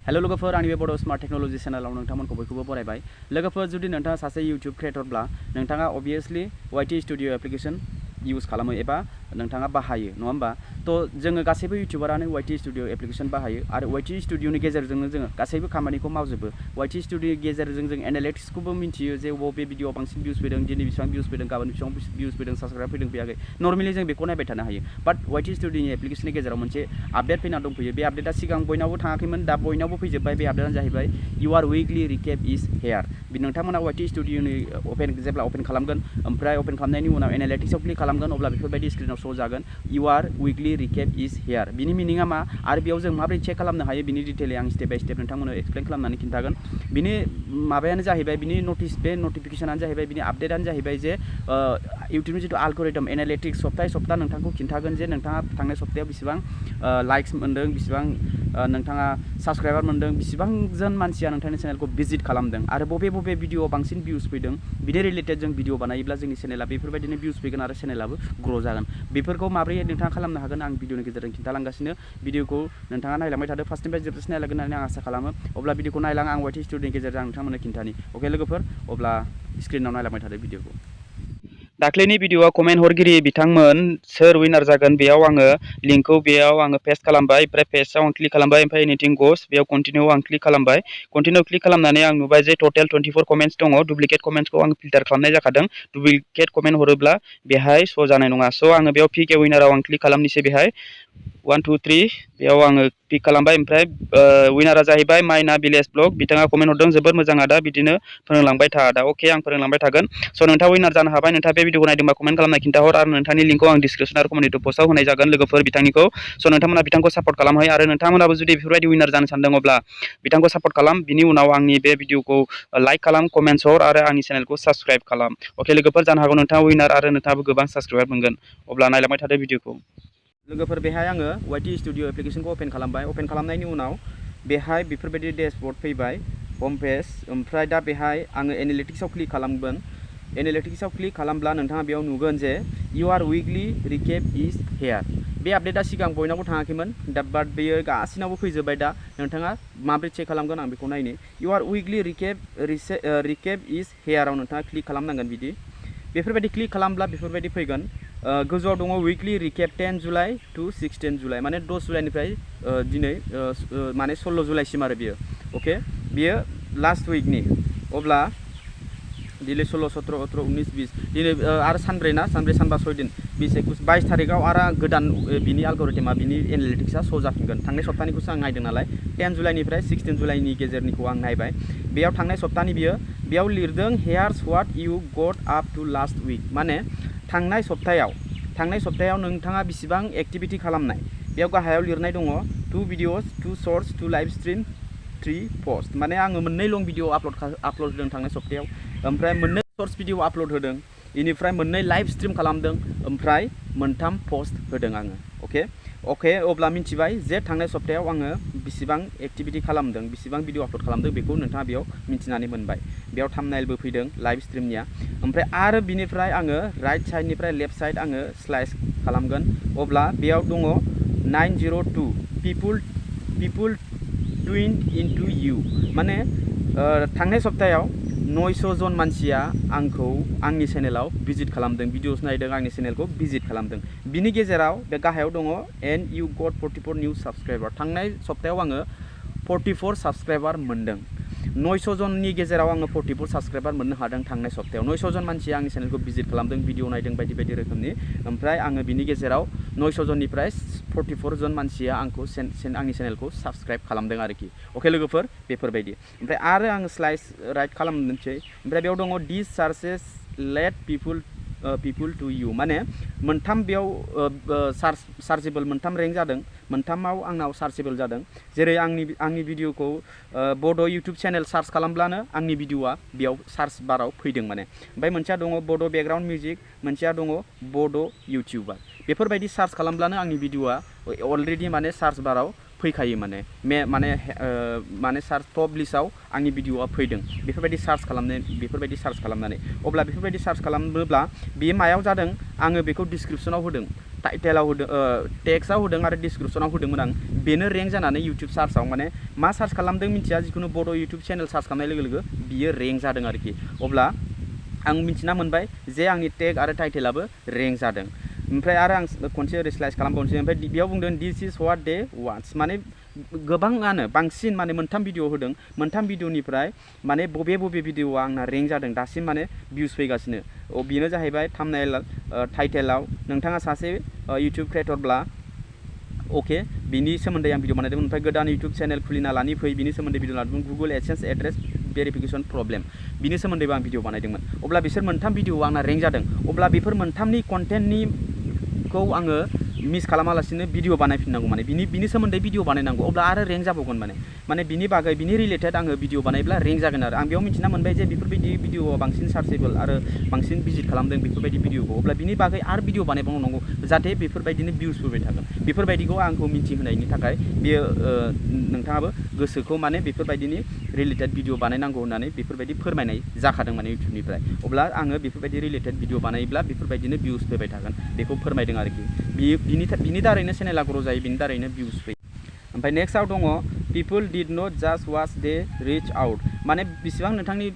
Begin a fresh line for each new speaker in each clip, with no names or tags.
Hello लोगोफोर आंनि बे बड' स्मार्ट टेक्नोलॉजी चेनेलाव नोंथांमोनखौ बयखौबो बरायबाय। लोगोफोर जुदि नोंथाङा सासे यूट्यूब क्रिएटरब्ला नोंथाङा obviously YT studio application use खालामो एबा नोंथाङा बाहायो नङा होमबा। तो जोङो गासैबो यूट्यूबारानो YT स्टुडियो एप्लिकेशन बाहायो आरो YT स्टुडियोनि गेजेरजोंनो जोङो गासैबो खामानिखौ मावजोबो। YT स्टुडियो गेजेरजों जों एनालिटिक्सखौबो मिन्थियो जे बबे भिडियोआव बांसिन भिउज फैदों, दिनै बेसेबां भिउज फैदों, गाबोन बेसेबां भिउज फैदों, साबस्क्राइब फैदों फैयाखै। नर्मेलि जों बेखौ नायबाय थानो हायो। बाट YT स्टुडियोनि एप्लिकेशननि गेजेराव मोनसे आपडेट फैना दंफैयो। बे आपडेटआ सिगां बयनावबो थाङाखैमोन, दा बयनावबो फैजोबबाय। बे आपडेटआनो जाहैबाय योर वीकलि रिकेप इज हेयार। नोंथांमोना YT स्टुडियोनि जेब्ला अपेन खालामगोन ओमफ्राय अपेन खालामनायनि उनाव एनालिटिक्सआव क्लिक खालामगोन अब्ला बेफोरबायदि स्क्रिनाव शो जागोन योर वीकलि रिकेप इज हेयार। बिनि मिनिंआ मा आरो बेयाव जों माबोरै चेक खालामनो हायो बिनि डिटेलै आं स्टेप बाय स्टेप नोंथांमोननो एक्सप्लेन खालामनानै खिन्थागोन। बिनि माबायानो जाहैबाय बिनि नटिफिकेशनानो जाहैबाय बिनि आपडेटआनो जाहैबाय जे यूट्यूबनि जिथु एल्गोरिथम एनालिटिक्स सप्ताहे सप्ता नोंथांखौ खिन्थागोन जे नोंथाङा थांनाय सप्तायाव बेसेबां लाइक्स मोन्दों, बेसेबां नोंथाङा साबस्क्राइबार मोन्दों, बेसेबां जन मानसिया नोंथांनि चेनेलखौ भिजिट खालामदों आरो बबे भिडियोआव बांसिन भिउज फैदों। बिनि रिलेटेड जों भिडियो बानायोब्ला जोंनि चेनेला बेफोरबायदिनो भिउज फैगोन आरो चेनेलाबो ग्र' जागोन। बेफोरखौ माबोरै नोंथाङा खालामनो हागोन आं भिडियोनि गेजेरजों खिन्थालांगासिनो। भिडियोखौ नोंथाङा नायलांबाय थादो, फार्स्टनिफ्राय जोबजासिम नायलांगोन होननानै आं आसा खालामो। अब्ला भिडियोखौ नायलां, आं YT स्टुडियोनि गेजेरजों आं नोंथांमोननो खिन्थानि। अके लोगोफोर, अब्ला स्क्रिनाव नायलांबाय थादो भिडियोखौ। दाख्लैनि भिडियोआव कमेन्ट हरगिरि बिथांमोन सोर विनार जागोन बेयाव आङो लिंकखौ बेयाव आङो पेस्ट खालामबाय। ओमफ्राय पेस्टआव आं क्लिक खालामबाय, ओमफ्राय एनिथिं ग'स बेयाव कन्टिनिउ आं क्लिक खालामबाय। कन्टिनिउ क्लिक खालामनानै आं नुबाय जे टटेल 24 कमेन्ट्स दङ। डुप्लिकेट कमेन्ट्सखौ आं फिल्टार खालामनाय जाखादों। डुप्लिकेट कमेन्ट हरोब्ला बेहाय श' जानाय नङा। स' आङो बेयाव पिक ए विनाराव आं क्लिक खालामनोसै। बेहाय 1 2 3 बेयाव आङो पिक खालामबाय। ओमफ्राय विनारा जाहैबाय माइना भिलेज ब्लग। बिथाङा कमेन्ट हरदों जोबोर मोजां आदा, बिदिनो फोरोंलांबाय था आदा। अके, आं फोरोंलांबाय थागोन। स' नोंथाङा विनार जानो हाबाय। नोंथाङा बे भिडियोखौ नायदोंबा कमेन्ट खालामना खिन्थाहर आरो नोंथांनि लिंकखौ आं डिसक्रिप्शन आरो कमिउनिटि पस्टआव होनाय जागोन लोगोफोर बिथांनिखौ। स' नोंथांमोना बिथांखौ सापर्ट खालामहै आरो नोंथांमोनाबो जुदि बेफोरबायदि विनार जानो सानदों अब्ला बिथांखौ सापर्ट खालाम। बिनि उनाव आंनि बे भिडियोखौ लाइक खालाम, कमेन्ट्स हर आरो आंनि चेनेलखौ साबस्क्राइब खालाम। अके लोगोफोर, जानो हागौ नोंथाङा विनार आरो नोंथाङाबो गोबां साबस्क्राइबार मोनगोन। अब्ला नायलांबाय थादो भिडियोखौ। लोगोफोर, बेहाय आङो YT स्टुडियो एप्लिकेशनखौ अपेन खालामबाय। अपेन खालामनायनि उनाव बेहाय बेफोरबायदि डेशबर्ड फैबाय, हम पेज। ओमफ्राय दा बेहाय आङो एनालिटिक्सआव क्लिक खालामगोन। एनालिटिक्सआव क्लिक खालामब्ला नोंथाङा बेयाव नुगोन जे योर वीकलि रिकेप इज हेयार। बे आपडेटआ सिगां बयनावबो थाङाखैमोन, दा बाट बेयो गासिनावबो फैजोब्बाय। दा नोंथाङा माबोरै चेक खालामगोन आं बेखौ नायनि। योर वीकलि रिकेप इज हेयाराव नोंथाङा क्लिक खालामनांगोन। बिदि बेफोरबायदि क्लिक खालामब्ला बेफोरबायदि फैगोन। गोजौआव दङ वीकलि रिकेप 10 जुलाइ टु 16 जुलाइ, माने 10 जुलाइनिफ्राय दिनै माने 16 जुलाइसिम आरो बियो। अके, बियो लास्ट वीकनि। अब्ला दिनै 16 17 18 19 20 दिनै आरो सानब्रै ना, सानब्रै सानबा 6 दिन 20 21 22 थारिखआव आरो गोदान बिनि एल्गोरिथमा बिनि एनालिटिक्सआ श' जाफिनगोन। थांनाय सप्तानिखौसो आं नायदों नालाय, 10 जुलाइनिफ्राय 16 जुलाइनि गेजेरनिखौ आं नायबाय। बेयाव थांनाय सप्तानि बियो बेयाव लिरदों here's what you got up to last week. माने थांनाय सप्तायाव नोंथाङा बेसेबां एक्टिभिटी खालामनाय। बेयाव गाहायाव लिरनाय दङ 2 videos 2 shorts 2 live stream 3 post. माने आङो मोननै लं भिडिअ आपल'ड होदों थांनाय सप्तायाव, ओमफ्राय मोननै शर्ट्स भिडिअ आपल'ड होदों, बेनिफ्राय मोननै लाइभ स्ट्रिम खालामदों, ओमफ्राय मोनथाम पस्ट होदों आङो। अके, अब्ला मिथिबाय जे थांनाय सप्तायाव आङो बेसेबां एक्टिभिटी खालामदों, बेसेबां भिडिअ आपल'ड खालामदों, बेखौ नोंथाङा बेयाव मिथिनानै मोनबाय। बेयाव थाम्बनेइलबो फैदों लाइभ स्ट्रिमनिया। ओमफ्राय आरो बिनिफ्राय आङो राइट साइडनिफ्राय लेफ्ट साइड आङो स्लाइस खालामगोन। अब्ला बेयाव दङ 902 पिपुल ट्युन्ड इनटु यू। माने थांनाय सप्तायाव 900 जन मानसिया आंनि चेनेलाव भिजिट खालामदों, भिडिअस नायदों, आंनि चेनेलखौ भिजिट खालामदों। बिनि गेजेराव बे गाहायाव दङ and you got 44 new subscriber. थांनाय सप्तायाव आङो 44 साबस्क्राइबार मोनदों। 900 जननि गेजेराव आङो 44 साबस्क्राइबार मोननो हादों थांनाय सप्तायाव। 900 जन मानसिया आंनि चेनेलखौ भिजिट खालामदों, भिडिअ नायदों बायदि बायदि रोखोमनि। ओमफ्राय आङो बिनि गेजेराव 900 जननिफ्राय 44 जन मानसिया आंनि चेनेलखौ साबस्क्राइब खालामदों आरोखि। अके लोगोफोर, बेफोरबायदि। ओमफ्राय आरो आङो स्लाइस राइट खालामनोसै। ओमफ्राय बेयाव दङ दिस सार्चेस लेट पिपुल टु यू। माने मोनथाम बेयाव सार्चेबल मोनथाम रेंक जादों, मोनथामाव आंनाव सार्चेबल जादों। जेरै आंनि भिडिअखौ बड' इउटुब चेनेल सार्च खालामब्लानो आंनि भिडिअआ बेयाव सार्च बाराव फैदों माने। ओमफ्राय मोनसेया दङ बड' बेकग्राउन्ड मिउजिक, मोनसेया दङ बड' इउटिउबार। बेफोरबायदि सार्च खालामब्लानो आंनि भिडिअआ अलरेडि माने सार्च बाराव फैखायो। माने सार्च टप लिस्टआव आंनि भिडिअआ फैदों बेफोरबायदि सार्च खालामनानै। अब्ला बेफोरबायदि सार्च खालामोब्ला बेयो मायाव जादों आङो बेखौ डिसक्रिपसनाव होदों। टाइटेलाव होदों टेक्स्टआव होदों आरो डिसक्रिपसनाव होदोंमोन आं बेनो रेंक जानानै YouTube सार्चआव माने मा सार्च खालामदों मिथिया जिखुनु बड' YouTube चेनेल सार्च खालामनाय लोगो लोगो बियो रेंक जादों आरोखि अब्ला आं मिथिना मोनबाय जे आंनि टेग आरो टाइटेलाबो रेंक जादों ओमफ्राय आरो आं खनसे ओरै स्लाइस खालामबावनोसै ओमफ्राय बेयाव बुंदों दिस इज व्हाट दे वान्ट्स माने गोबाङानो बांसिन माने मोनथाम भिडिअ होदों मोनथाम भिडिअनिफ्राय माने बबे भिडिअआ आंना रेंक जादों दासिम माने भिउस फैगासिनो बेनो जाहैबाय थाम्बनेल टाइटेलाव नोंथाङा सासे YouTube क्रिएटरब्ला अके बिनि सोमोन्दै आं भिडिअ बानायदोंमोन ओमफ्राय गोदान YouTube चेनेल खुलिना लानि फै बिनि सोमोन्दै भिडिअ लादोंमोन Google AdSense address verification problem बिनि सोमोन्दैबो आं भिडिअ बानायदोंमोन अब्ला बिसोर मोनथाम भिडिअ आंना रेंक जादों अब्ला बेफोर मोनथामनि कन्टेन्टनिखौ आङो मिस खालामालासिनो भिडिअ बानायफिननांगौ माने बिनि सोमोन्दै भिडिअ बानायनांगौ अब्ला आरो रेंक जाबावगोन माने बिनि बागै बिनि रिलेटेड आङो भिडिअ बानायब्ला रेंक जागोन आरो आं बेयाव मिथिना मोनबाय जे बेफोरबायदि भिडिअआ बांसिन सार्चेबल आरो बांसिन भिजिट खालामदों बेफोरबायदि भिडिअखौ अब्ला बिनि बागै आरो भिडिअ बानायबावनांगौ जाहाथे बेफोरबायदिनो भिउस फैबाय थागोन बेफोरबायदिखौ आंखौ मिथिहोनायनि थाखाय बेयो नोंथाङाबो गोसोखौ माने बेफोरबायदिनि रिलेटेड भिडिअ बानायनांगौ होननानै बेफोरबायदि फोरमायनाय जाखादों माने YouTubeनिफ्राय अब्ला आङो बेफोरबायदि रिलेटेड भिडिअ बानायोब्ला बेफोरबायदिनो भिउस फैबाय थागोन बेखौ फोरमायदों आरोखि बिनि दारैनो चेनेला ग्र' जायो बिनि दारैनो भिउस फैयो ओमफ्राय नेक्स्टआव दङ people did not just watch they reach out माने बेसेबां नोंथांनि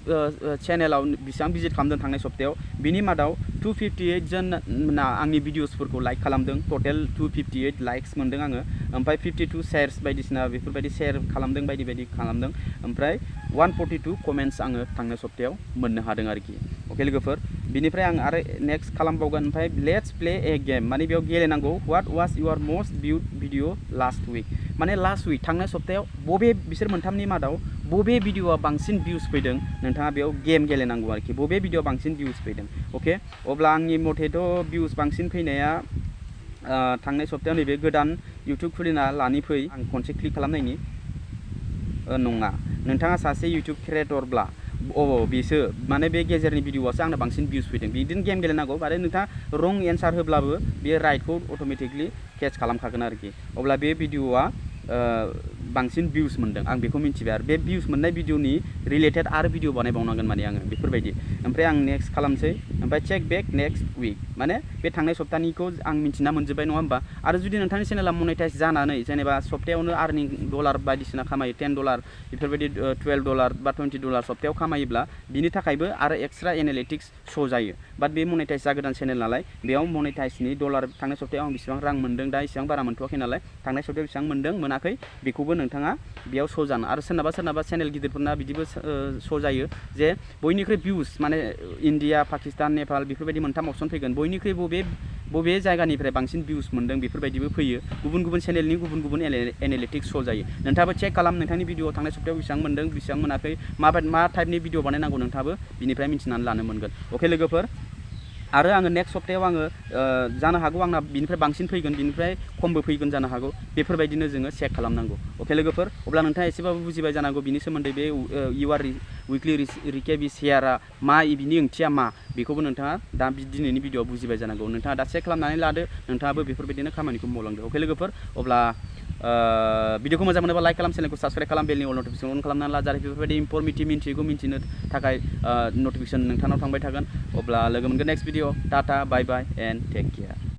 चेनेलाव बेसेबां भिजिट खालामदों थांनाय सप्तायाव बिनि मादाव 258 जन आंनि भिडिअसफोरखौ लाइक खालामदों टटेल 258 लाइक्स मोनदों आङो ओमफ्राय 52 शेयार्स बायदिसिना बेफोरबायदि शेयार खालामदों बायदि खालामदों ओमफ्राय 142 कमेन्ट्स आङो थांनाय सप्तायाव मोननो हादों आरोखि अके लोगोफोर बिनिफ्राय आं आरो नेक्स्ट खालामबावगोन ओमफ्राय लेट्स प्ले ए गेम माने बेयाव गेलेनांगौ what was your most viewed video last week माने लास्ट उइक थांनाय सप्तायाव बिसोर मोनथामनि मादाव बबे भिडिअआ बांसिन भिउस फैदों नोंथाङा बेयाव गेम गेलेनांगौ आरोखि बबे भिडिअआ बांसिन भिउस फैदों अके अब्ला आंनि मथेथ' भिउस बांसिन फैनाया थांनाय सप्तायाव नैबे गोदान YouTube खुलिना लानि फै आं खनसे क्लिक खालामनायनि नङा नोंथाङा सासे YouTube क्रिएटरब्ला बेसो माने बे गेजेरनि भिडिअआसो आंनो बांसिन भिउस फैदों बिदिनो गेम गेलेनांगौ आरो नोंथाङा रं एन्सार होब्लाबो बे राइटखौ अट'मेटिकलि केच खालामखागोन आरोखि अब्ला बे भिडिअआ बांसिन भिउस मोनदों आं बेखौ मिथिबाय आरो बे भिउस मोननाय भिडिअनि रिलेटेड आरो भिडिअ बानायबावनांगोन माने आङो बेफोरबायदि ओमफ्राय आं नेक्स्ट खालामसै ओमफ्राय चेक बेक नेक्स्ट उइक माने बे थांनाय सप्तानिखौ आं मिथिना मोनजोब्बाय नङा होमबा आरो जुदि नोंथांनि चेनेला मनेटाइज जानानै जेनेबा सप्तायावनो आर्निं डलार बायदिसिना खामायो $10 बेफोरबायदि $12 बा $20 सप्तायाव खामायोब्ला बिनि थाखायबो आरो एक्सट्रा एनालिटिक्स शो जायो बाट बे मनेटाइज जागोदान चेनेल नालाय बेयाव मनेटाइजनि डलार थांनाय सप्तायाव आं बेसेबां रां मोन्दों दा एसेबां बारा मोनथ'वाखै नालाय थांनाय सप्तायाव बेसेबां मोन्दों मोनाखै बेखौबो नोंथाङा बेयाव शो जानो आरो सोरनाबा चेनेल गिदिरफोरना बिदिबो शो जायो जे बयनिख्रुइ भिउस माने इन्डिया पाकिस्तान नेपाल बेफोरबायदि मोनथाम अपसन फैगोन बयनिख्रुइ बबे जायगानिफ्राय बांसिन भिउस मोन्दों बेफोरबायदिबो फैयो गुबुन चेनेलनि गुबुन एनालिटिक्स शो जायो नोंथाङाबो चेक खालाम नोंथांनि भिडिअ थांनाय सप्तायाव बेसेबां मोन्दों बेसेबां मोनाखै मा टाइपनि भिडिअ बानायनांगौ नोंथाङाबो बिनिफ्राय मिथिनानै लानो मोनगोन अके लोगोफोर आरो आङो नेक्स्ट सप्तायाव आङो जानो हागौ आंना बिनिफ्राय बांसिन फैगोन बिनिफ्राय खमबो फैगोन जानो हागौ बेफोरबायदिनो जोङो चेक खालामनांगौ अके लोगोफोर अब्ला नोंथाङा एसेबाबो बुजिबाय जानांगौ बिनि सोमोन्दै बे इउआर उइकलि रिकेप शेयारा मा बिनि ओंथिया मा बेखौबो नोंथाङा दा दिनैनि भिडिअआव बुजिबाय जानांगौ नोंथाङा दा चेक खालामनानै लादो नोंथाङाबो बेफोरबायदिनो खामानिखौ मावलांदो अके लोगोफोर अब्ला भिडिअखौ मोजां मोनोबा लाइक खालाम चेनेलखौ साबसक्राइब खालाम बेलनि अल नटिफिकेसन अन खालामनानै ला जाहाथे बेफोरबायदि इनफरमेटिभ मिन्थिनो थाखाय नटिफिकेसन नोंथांनाव थांबाय थागोन अब्ला लोगो मोनगोन next video tata bye bye and take care